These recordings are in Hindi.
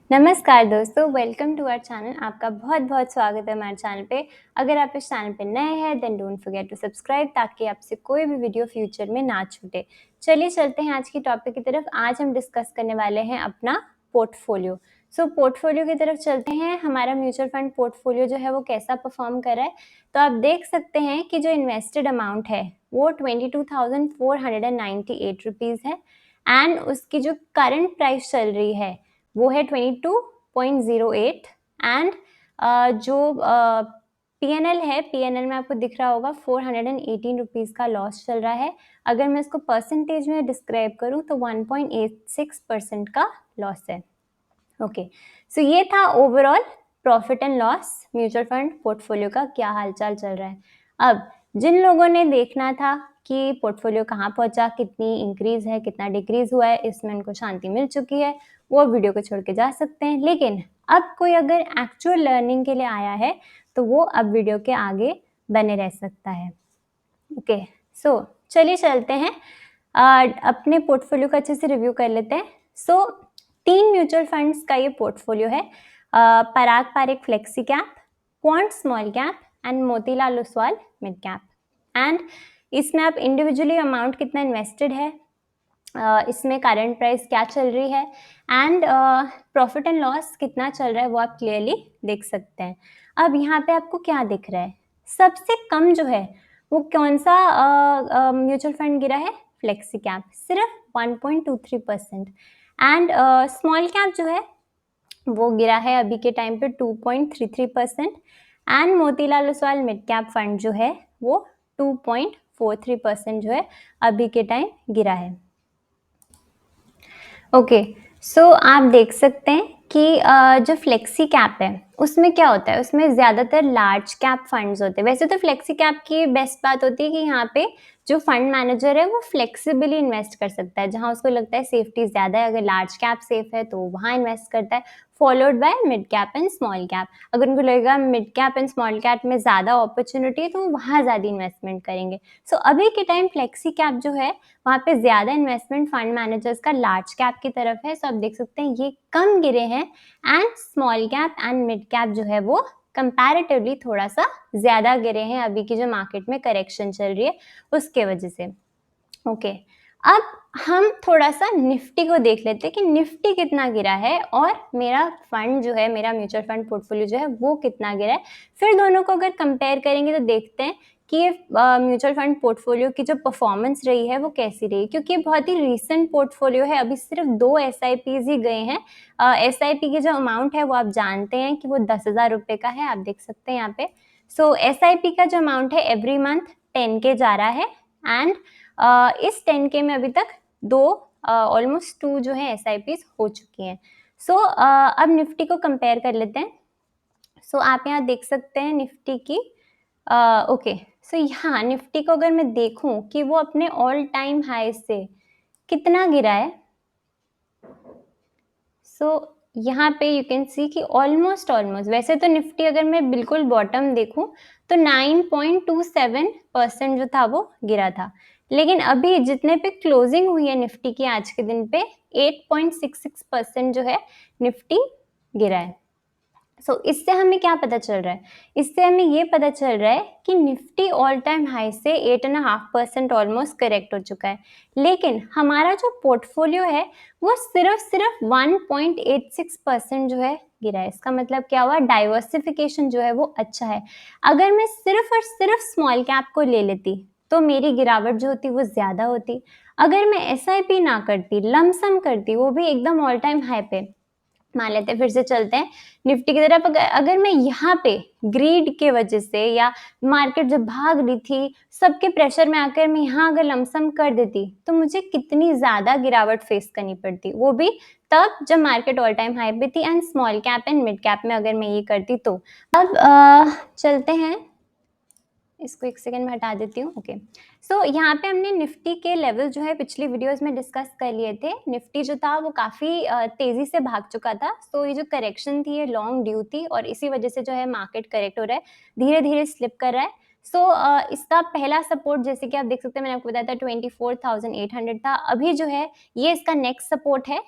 नमस्कार दोस्तों, वेलकम टू आवर चैनल। आपका बहुत-बहुत स्वागत है हमारे चैनल पे। अगर आप इस चैनल पे नए हैं then don't forget to subscribe ताकि आपसे कोई भी वीडियो फ्यूचर में ना छूटे। चलिए चलते हैं आज की टॉपिक की तरफ। आज हम डिस्कस करने वाले हैं अपना पोर्टफोलियो। पोर्टफोलियो की तरफ चलते हैं। हमारा म्यूचुअल फंड पोर्टफोलियो जो है वो कैसा परफॉर्म कर रहा है। तो आप देख सकते हैं कि जो इन्वेस्टेड अमाउंट है वो 22,498 रुपीज़ है एंड उसकी जो करंट प्राइस चल रही है वो है 22.08 एंड जो पीएनएल है, पीएनएल में आपको दिख रहा होगा 418 रुपीज़ का लॉस चल रहा है। अगर मैं इसको परसेंटेज में डिस्क्राइब करूँ तो 1.86% का लॉस है। ओके, सो ये था overall profit and loss mutual fund portfolio का क्या हालचाल चल रहा है। अब जिन लोगों ने देखना था कि पोर्टफोलियो कहाँ पहुंचा, कितनी इंक्रीज है, कितना डिक्रीज हुआ है, इसमें उनको शांति मिल चुकी है, वो वीडियो को छोड़ के जा सकते हैं। लेकिन अब कोई अगर एक्चुअल लर्निंग के लिए आया है तो वो अब वीडियो के आगे बने रह सकता है। ओके, सो चलिए चलते हैं अपने पोर्टफोलियो का अच्छे से रिव्यू कर लेते हैं। सो 3 म्यूचुअल फंड्स का ये पोर्टफोलियो है। Parag Parekh flexi cap, quant small cap and Motilal Oswal mid cap. And इसमें आप इंडिविजुअली अमाउंट कितना इन्वेस्टेड है, इसमें करंट प्राइस क्या चल रही है एंड प्रॉफिट एंड लॉस कितना चल रहा है वो आप क्लियरली देख सकते हैं। अब यहाँ पे आपको क्या दिख रहा है, सबसे कम जो है वो कौन सा म्यूचुअल फंड गिरा है, फ्लेक्सी कैप, सिर्फ 1.23% एंड स्मॉल कैप जो है वो गिरा है अभी के टाइम पे 2.33% and Motilal Oswal mid cap fund जो है वो 2.43% जो है अभी के टाइम गिरा है। ओके, सो आप देख सकते हैं कि जो फ्लेक्सी कैप है उसमें क्या होता है, उसमें ज़्यादातर लार्ज कैप फंड्स होते हैं। वैसे तो फ्लेक्सी कैप की बेस्ट बात होती है कि यहाँ पे जो फंड मैनेजर है वो फ्लेक्सिबली इन्वेस्ट कर सकता है, जहाँ उसको लगता है सेफ्टी ज़्यादा है, अगर लार्ज कैप सेफ है तो वहाँ इन्वेस्ट करता है, followed by mid cap and small cap. अगर उनको लगेगा mid cap and small cap में ज़्यादा अपॉर्चुनिटी है तो वो वहाँ ज़्यादा इन्वेस्टमेंट करेंगे। सो अभी के टाइम फ्लेक्सी कैप जो है वहाँ पे ज़्यादा इन्वेस्टमेंट फंड मैनेजर्स का लार्ज कैप की तरफ है। सो आप देख सकते हैं ये कम गिरे हैं and small cap and mid cap जो है वो कंपैरेटिवली थोड़ा सा ज़्यादा गिरे हैं अभी की जो मार्केट में करेक्शन चल रही है उसके वजह से। ओके, अब हम थोड़ा सा निफ्टी को देख लेते हैं कि निफ्टी कितना गिरा है और मेरा फंड जो है, मेरा म्यूचुअल फंड पोर्टफोलियो जो है वो कितना गिरा है। फिर दोनों को अगर कंपेयर करेंगे तो देखते हैं कि ये म्यूचुअल फंड पोर्टफोलियो की जो परफॉर्मेंस रही है वो कैसी रही, क्योंकि ये बहुत ही रीसेंट पोर्टफोलियो है। अभी सिर्फ 2 एसआईपीज ही गए हैं। एसआईपी की जो अमाउंट है वो आप जानते हैं कि वो 10,000 रुपये का है, आप देख सकते हैं यहाँ पे। सो एसआईपी का जो अमाउंट है एवरी मंथ 10K जा रहा है एंड इस 10K में अभी तक ऑलमोस्ट 2 जो है एसआईपीज हो चुकी हैं। सो अब निफ्टी को कंपेयर कर लेते हैं। सो आप यहाँ देख सकते हैं निफ्टी की। ओके, सो यहाँ निफ्टी को अगर मैं देखूं कि वो अपने ऑल टाइम हाई से कितना गिरा है, सो यहाँ पे यू कैन सी कि ऑलमोस्ट वैसे तो निफ्टी अगर मैं बिल्कुल बॉटम देखूं तो 9.27% जो था वो गिरा था, लेकिन अभी जितने पे क्लोजिंग हुई है निफ्टी की आज के दिन पे 8.66% जो है निफ्टी गिरा है। सो इससे हमें क्या पता चल रहा है, इससे हमें ये पता चल रहा है कि निफ्टी ऑल टाइम हाई से 8.5% ऑलमोस्ट करेक्ट हो चुका है, लेकिन हमारा जो पोर्टफोलियो है वो सिर्फ 1.86% जो है गिरा है। इसका मतलब क्या हुआ, डाइवर्सिफिकेशन जो है वो अच्छा है। अगर मैं सिर्फ और सिर्फ स्मॉल कैप को ले लेती तो मेरी गिरावट जो होती वो ज़्यादा होती। अगर मैं एसआईपी ना करती, लमसम करती, वो भी एकदम ऑल टाइम हाई पे, मान लेते हैं, फिर से चलते हैं निफ्टी की तरफ। अगर मैं यहाँ पे ग्रीड के वजह से या मार्केट जब भाग रही थी सबके प्रेशर में आकर मैं यहाँ अगर लमसम कर देती तो मुझे कितनी ज़्यादा गिरावट फेस करनी पड़ती, वो भी तब जब मार्केट ऑल टाइम हाई पे थी and small cap and mid cap में अगर मैं ये करती तो। अब चलते हैं, इसको एक सेकेंड में हटा देती हूँ। ओके, सो यहाँ पे हमने निफ्टी के लेवल जो है पिछली वीडियोस में डिस्कस कर लिए थे। निफ्टी जो था वो काफ़ी तेज़ी से भाग चुका था, सो ये जो करेक्शन थी ये लॉन्ग ड्यू थी और इसी वजह से जो है मार्केट करेक्ट हो रहा है, धीरे धीरे स्लिप कर रहा है। सो इसका पहला सपोर्ट जैसे कि आप देख सकते हैं, मैंने आपको बताया था 24,800 था। अभी जो है ये इसका नेक्स्ट सपोर्ट है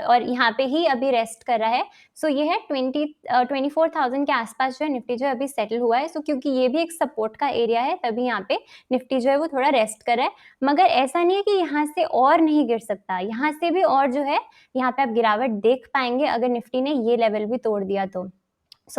और यहाँ पे ही अभी रेस्ट कर रहा है। सो ये है 24,000 के आसपास जो है निफ्टी जो है अभी सेटल हुआ है। सो क्योंकि ये भी एक सपोर्ट का एरिया है, तभी यहाँ पे निफ्टी जो है वो थोड़ा रेस्ट कर रहा है। मगर ऐसा नहीं है कि यहाँ से और नहीं गिर सकता, यहाँ से भी और जो है यहाँ पे आप गिरावट देख पाएंगे अगर निफ्टी ने ये लेवल भी तोड़ दिया तो।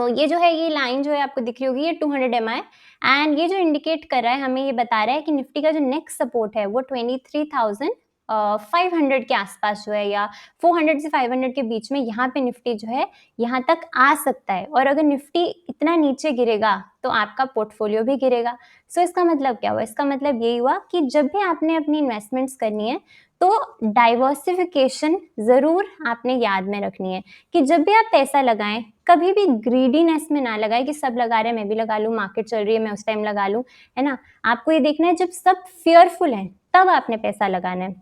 ये जो है, ये लाइन जो है आपको दिख रही होगी, ये 200 एमआई एंड ये जो इंडिकेट कर रहा है, हमें ये बता रहा है कि निफ्टी का जो नेक्स्ट सपोर्ट है वो 23,500 के आसपास जो है, या 400 से 500 के बीच में यहाँ पे निफ्टी जो है यहाँ तक आ सकता है। और अगर निफ्टी इतना नीचे गिरेगा तो आपका पोर्टफोलियो भी गिरेगा। इसका मतलब क्या हुआ? इसका मतलब यही हुआ कि जब भी आपने अपनी इन्वेस्टमेंट्स करनी है तो डाइवर्सिफिकेशन जरूर आपने याद में रखनी है कि जब भी आप पैसा लगाएं, कभी भी ग्रीडीनेस में ना लगाएं कि सब लगा रहे हैं मैं भी लगा लूं, मार्केट चल रही है मैं उस टाइम लगा लूं, है ना। आपको ये देखना है जब सब फियरफुल हैं तब आपने पैसा लगाना है।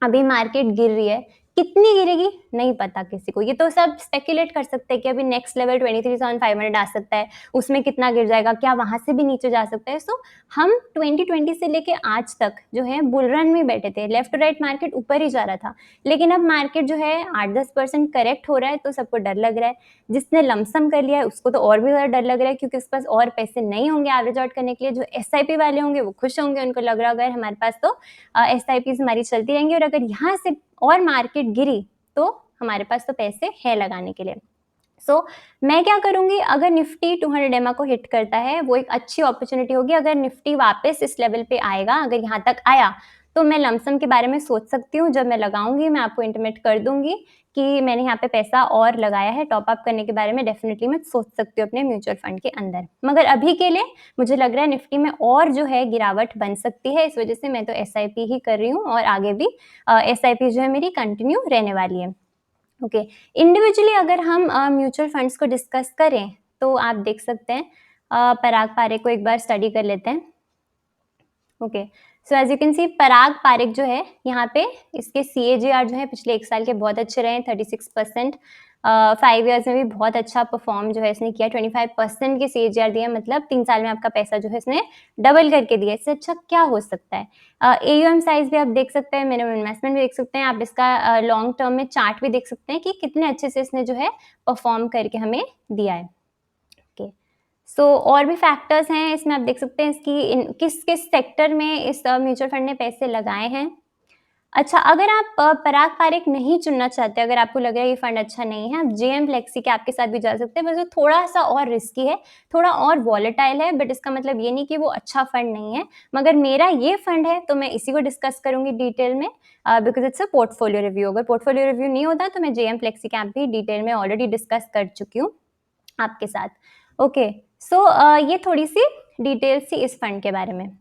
अभी मार्केट गिर रही है, कितनी गिरेगी नहीं पता किसी को, ये तो सब स्पेकुलेट कर सकते हैं कि अभी नेक्स्ट लेवल 23,500 आ सकता है, उसमें कितना गिर जाएगा, क्या वहां से भी नीचे जा सकता है। हम 2020 से लेके आज तक जो है बुल रन में बैठे थे, लेफ्ट टू राइट मार्केट ऊपर ही जा रहा था, लेकिन अब मार्केट जो है 8-10% करेक्ट हो रहा है तो सबको डर लग रहा है। जिसने लमसम कर लिया है उसको तो और भी ज्यादा डर लग रहा है क्योंकि उसके पास और पैसे नहीं होंगे एवरेज आउट करने के लिए। जो SIP वाले होंगे वो खुश होंगे, उनको लग रहा होगा हमारे पास तो SIPs हमारी चलती रहेंगी, और अगर यहाँ से और मार्केट गिरी तो हमारे पास तो पैसे हैं लगाने के लिए। मैं क्या करूंगी, अगर निफ्टी 200 एमआ को हिट करता है वो एक अच्छी अपॉर्चुनिटी होगी। अगर निफ्टी वापस इस लेवल पे आएगा, अगर यहाँ तक आया तो मैं लमसम के बारे में सोच सकती हूँ। जब मैं लगाऊंगी मैं आपको इंटीमेट कर दूंगी कि मैंने यहाँ पे पैसा और लगाया है, टॉप अप करने के बारे में डेफिनेटली मैं सोच सकती हूँ अपने म्यूचुअल फंड के अंदर। मगर अभी के लिए मुझे लग रहा है निफ्टी में और जो है गिरावट बन सकती है, इस वजह से मैं तो SIP ही कर रही हूँ और आगे भी SIP जो है मेरी कंटिन्यू रहने वाली है। ओके, इंडिविजुअली अगर हम म्यूचुअल फंड्स को डिस्कस करें तो आप देख सकते हैं, पराग पारेख को एक बार स्टडी कर लेते हैं। Okay, so as you can see Parag Parekh जो है यहाँ पे इसके CAGR जो है पिछले 1 साल के बहुत अच्छे रहे, 36%। 5 ईयर्स में भी बहुत अच्छा परफॉर्म जो है इसने किया, 25% के CAGR दिया, मतलब 3 साल में आपका पैसा जो है इसने डबल करके दिया। इससे अच्छा क्या हो सकता है? AUM साइज भी आप देख सकते हैं, मिनिमम इन्वेस्टमेंट भी देख सकते हैं, आप इसका लॉन्ग टर्म में चार्ट भी देख सकते हैं कि कितने अच्छे से इसने जो है परफॉर्म करके हमें दिया है। और भी फैक्टर्स हैं इसमें, आप देख सकते हैं इसकी किस किस सेक्टर में इस म्यूचुअल फंड ने पैसे लगाए हैं। अच्छा, अगर आप पराग पारेख नहीं चुनना चाहते, अगर आपको लग रहा है ये फंड अच्छा नहीं है, आप JM फ्लेक्सी के आपके साथ भी जा सकते हैं, बस वो थोड़ा सा और रिस्की है, थोड़ा और वॉलेटाइल है, बट इसका मतलब ये नहीं कि वो अच्छा फंड नहीं है। मगर मेरा ये फंड है तो मैं इसी को डिस्कस करूंगी डिटेल में, because it's a portfolio review. अगर पोर्टफोलियो रिव्यू नहीं होता तो मैं JM फ्लेक्सी कैप भी डिटेल में ऑलरेडी डिस्कस कर चुकी हूँ आपके साथ। ओके, ये थोड़ी सी डिटेल्स थी इस फंड के बारे में।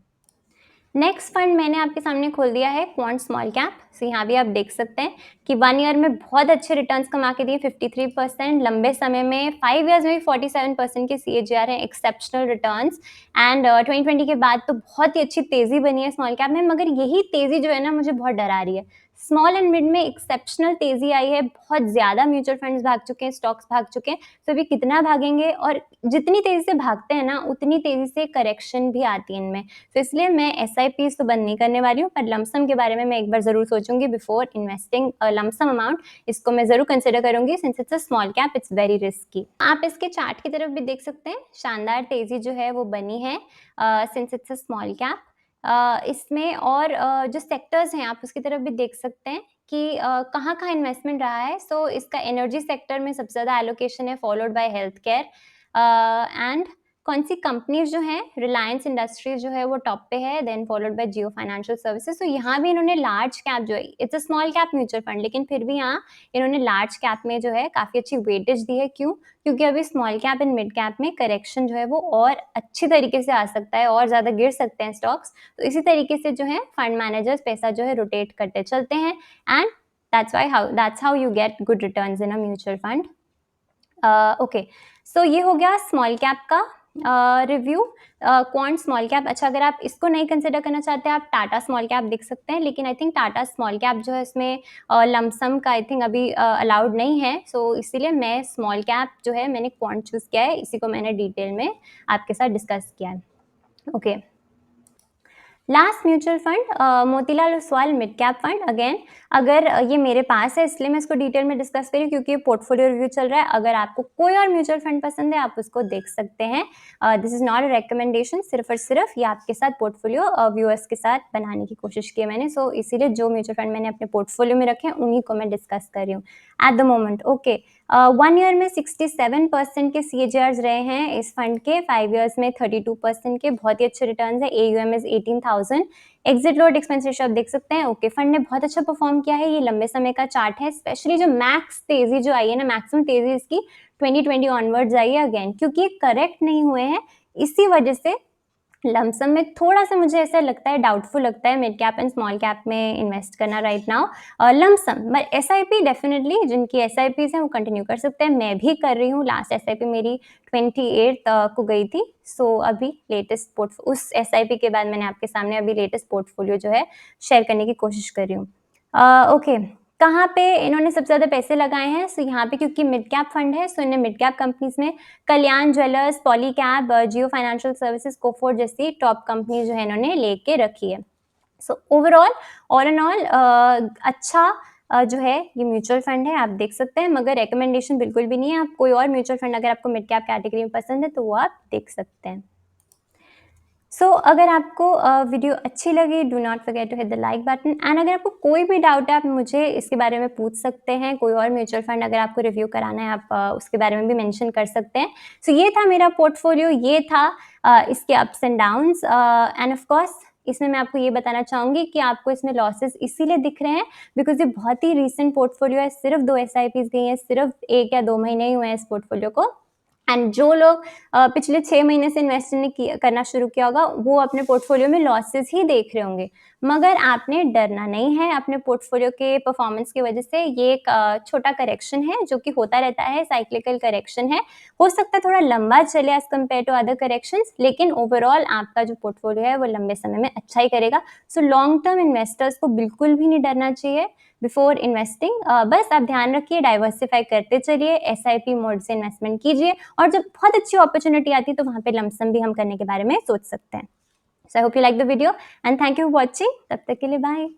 नेक्स्ट फंड मैंने आपके सामने खोल दिया है क्वांट स्मॉल कैप। यहाँ भी आप देख सकते हैं कि 1 ईयर में बहुत अच्छे रिटर्न्स कमा के दिए, 53%, लंबे समय में 5 ईयर्स में भी 47% के CAGR हैं, एक्सेप्शनल रिटर्न्स। एंड 2020 के बाद तो बहुत ही अच्छी तेजी बनी है स्मॉल कैप में, मगर यही तेजी जो है ना मुझे बहुत डरा रही है। स्मॉल एंड मिड में एक्सेप्शनल तेजी आई है, बहुत ज्यादा म्यूचुअल फंड्स भाग चुके हैं, स्टॉक्स भाग चुके हैं, तो अभी कितना भागेंगे, और जितनी तेजी से भागते हैं ना उतनी तेजी से करेक्शन भी आती है इनमें। तो इसलिए मैं SIPs तो बंद नहीं करने वाली हूँ, पर लमसम के बारे में मैं एक बार जरूर सोचूंगी बिफोर इन्वेस्टिंग लमसम अमाउंट। इसको मैं जरूर कंसिडर करूंगी, since it's a small cap it's very risky. आप इसके चार्ट की तरफ भी देख सकते हैं, शानदार तेजी जो है वो बनी है since it's a small cap. इसमें और जो सेक्टर्स हैं आप उसकी तरफ भी देख सकते हैं कि कहाँ कहाँ इन्वेस्टमेंट रहा है। इसका एनर्जी सेक्टर में सबसे ज़्यादा एलोकेशन है, followed by health care. And कौन सी कंपनीज जो हैं, रिलायंस इंडस्ट्रीज जो है वो टॉप पे है, then followed by Jio financial services. तो यहाँ भी इन्होंने लार्ज कैप जो है, it's a small cap mutual fund, लेकिन फिर भी यहाँ इन्होंने लार्ज कैप में जो है काफ़ी अच्छी वेटेज दी है। क्यों? क्योंकि अभी small cap and mid cap में करेक्शन जो है वो और अच्छी तरीके से आ सकता है, और ज़्यादा गिर सकते हैं स्टॉक्स। तो इसी तरीके से जो है फंड मैनेजर्स पैसा जो है रोटेट करते चलते हैं, and that's how you get good returns in a mutual fund. Okay, ये हो गया स्मॉल कैप का रिव्यू, क्वांट स्मॉल कैप। अच्छा, अगर आप इसको नहीं कंसिडर करना चाहते आप टाटा स्मॉल कैप देख सकते हैं, लेकिन I think Tata small cap जो है इसमें लमसम का आई थिंक अभी अलाउड नहीं है। इसीलिए मैं स्मॉल कैप जो है मैंने क्वांट चूज किया है, इसी को मैंने डिटेल में आपके साथ डिस्कस किया है। Okay. Last mutual fund Motilal Oswal mid cap fund. Again अगर ये मेरे पास है इसलिए मैं इसको डिटेल में डिस्कस करी क्योंकि ये पोर्टफोलियो रिव्यू चल रहा है। अगर आपको कोई और म्यूचुअल फंड पसंद है आप उसको देख सकते हैं। This is not a recommendation, सिर्फ और सिर्फ ये आपके साथ पोर्टफोलियो व्यूअर्स के साथ बनाने की कोशिश की है मैंने। सो इसीलिए जो म्यूचुअल फंड मैंने अपने पोर्टफोलियो में रखे हैं उन्हीं को मैं डिस्कस कर रही हूँ at the moment. Okay, 1 year में 67% के CAGRs रहे हैं इस फंड के, 5 ईयर्स में 32% के, बहुत ही अच्छे रिटर्न्स है। AUM is 18,000। Exit load expense ratio आप देख सकते हैं। ओके, फंड ने बहुत अच्छा परफॉर्म किया है। ये लंबे समय का चार्ट है, स्पेशली जो मैक्स तेजी जो आई है ना, मैक्सिमम तेजी इसकी 2020 ऑनवर्ड्स आई है। अगेन क्योंकि ये करेक्ट नहीं हुए हैं इसी वजह से लमसम में थोड़ा सा मुझे ऐसा लगता है, डाउटफुल लगता है mid cap and small cap में इन्वेस्ट करना right now. Lump sum but SIP definitely, जिनकी SIPs हैं वो कंटिन्यू कर सकते हैं। मैं भी कर रही हूँ। लास्ट SIP मेरी 28 को गई थी। सो अभी लेटेस्ट उस SIP के बाद मैंने आपके सामने अभी लेटेस्ट पोर्टफोलियो जो है शेयर करने की कोशिश कर रही हूँ। ओके, कहाँ पे इन्होंने सबसे ज़्यादा पैसे लगाए हैं? सो यहाँ पे क्योंकि मिड कैप फंड है सो इन्हें मिड कैप कंपनीज में कल्याण ज्वेलर्स, पॉलीकैब, जियो फाइनेंशियल सर्विसेज, कोफोर्ट जैसी टॉप कंपनी जो है इन्होंने लेके रखी है। So overall all and all अच्छा जो है ये म्यूचुअल फंड है, आप देख सकते हैं, मगर रिकमेंडेशन बिल्कुल भी नहीं है। आप कोई और म्यूचुअल फंड अगर आपको मिड कैप कैटेगरी में पसंद है तो वो आप देख सकते हैं। अगर आपको वीडियो अच्छी लगी, do not forget to hit the like button. And अगर आपको कोई भी डाउट है आप मुझे इसके बारे में पूछ सकते हैं। कोई और म्यूचुअल फंड अगर आपको रिव्यू कराना है आप उसके बारे में भी मेंशन कर सकते हैं। ये था मेरा पोर्टफोलियो, ये था इसके ups and downs. End of course इसमें मैं आपको ये बताना चाहूँगी कि आपको इसमें लॉसेस इसीलिए दिख रहे हैं बिकॉज ये बहुत ही रीसेंट पोर्टफोलियो है। सिर्फ 2 SIPs गई हैं, सिर्फ 1 या 2 महीने ही हुए हैं इस पोर्टफोलियो को। एंड जो लोग पिछले 6 महीने से इन्वेस्टमेंट करना शुरू किया होगा वो अपने पोर्टफोलियो में लॉसेस ही देख रहे होंगे। मगर आपने डरना नहीं है अपने पोर्टफोलियो के परफॉर्मेंस की वजह से। ये एक छोटा करेक्शन है जो कि होता रहता है, साइक्लिकल करेक्शन है। हो सकता है थोड़ा लंबा चले as compare to other corrections, लेकिन ओवरऑल आपका जो पोर्टफोलियो है वो लंबे समय में अच्छा ही करेगा। सो लॉन्ग टर्म इन्वेस्टर्स को बिल्कुल भी नहीं डरना चाहिए बिफोर इन्वेस्टिंग। बस आप ध्यान रखिए, डाइवर्सिफाई करते चलिए, SIP मोड से इन्वेस्टमेंट कीजिए और जब बहुत अच्छी अपॉर्चुनिटी आती है तो वहाँ पे लमसम भी हम करने के बारे में सोच सकते हैं। So I hope you like the video and thank you for watching. तब तक के लिए बाय।